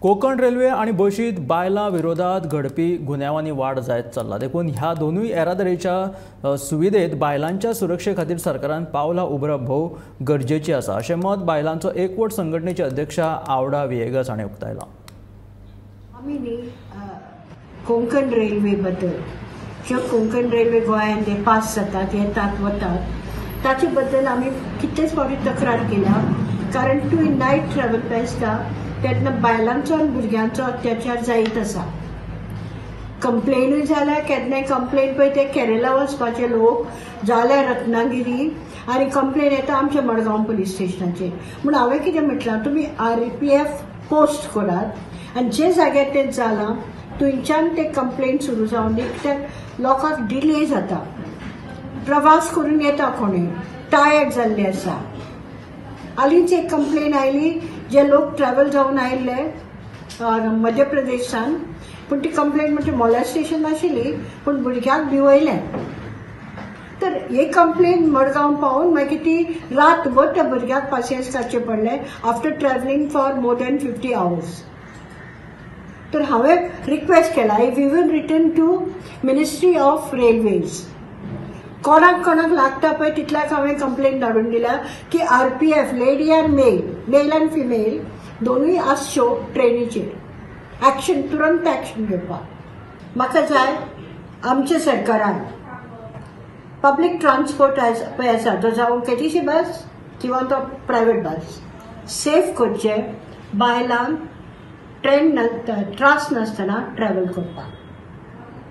Konkan railway आणि बशीत बायलां विरोधात घडपी गुन्यांवांनी वाढ जायत चल्ला। देखून ह्या दोनूय येरादारीच्या सुविधेत बायलांच्या सुरक्षे खातीर सरकारान पावलां उबरप भोव गरजेची आसा अशें मत बायलांचो एकवट संघटनेचे अध्यक्षा आवडा विएगस हाणें उक्तायलां। आमी न्ही कोंकण रेल्वे बद्दल ज्यो कोंकण रेल्वे गोंयांत जे पास जातात येतात वतात ताचे बद्दल आमी कितलेच फावटी तक्रार केल्या। कारण टू नायट ट्रॅव्हल बेस्टा तेन्ना बायलांचो आनी भुरग्यांचो अत्याचार जायत आसा। कंप्लेनूय जाल्या केन्नाय कंप्लेन पळय ते केरला वचपाचे लोक जाल्यार रत्नागिरी आनी कंप्लेन येता आमच्या मडगांव पुलीस स्टेशनाचेर। म्हूण हांवें कितें म्हटलां तुमी RPF पोस्ट करात आनी जे जाग्यार तें जालां थंयच्यान ते कंप्लेन सुरू जावन दी कित्याक लोकांक डिले जाता, प्रवास करून येता कोणूय टायर्ड जाल्ले आसा। हालींच एक कंप्लेन आयली जे लोक ट्रॅव्हल जावन आयिल्ले मध्य प्रदेशान, पूण ती कंप्लेन म्हणजे मॉलेस्टेशन नाशिल्ली पूण भुरग्याक भिवयलें। तर ही कंप्लेन मडगांव पावून मागीर ती रातभर त्या भुरग्याक पासियेंस काडचें पडलें after travelling for more than 50 hours। तर हांवें रिक्वेस्ट केला, I even written to ministry of railways, कोणाक लागता पळय तितल्याक हांवें कंप्लेन धाडून दिल्या की RPF लेडी आनी मेल आनी फिमेल दोनूय आसच्यो ट्रेनीचेर एक्शन तुरंत एक्शन घेवपाक। म्हाका जाय आमच्या सरकारान पब्लीक ट्रान्सपोर्ट पळय आसा तो जावं KTC बस किंवा तो प्रायवेट बस सेफ करचे, बायलांक त्रास नासतना ट्रॅव्हल करपाक।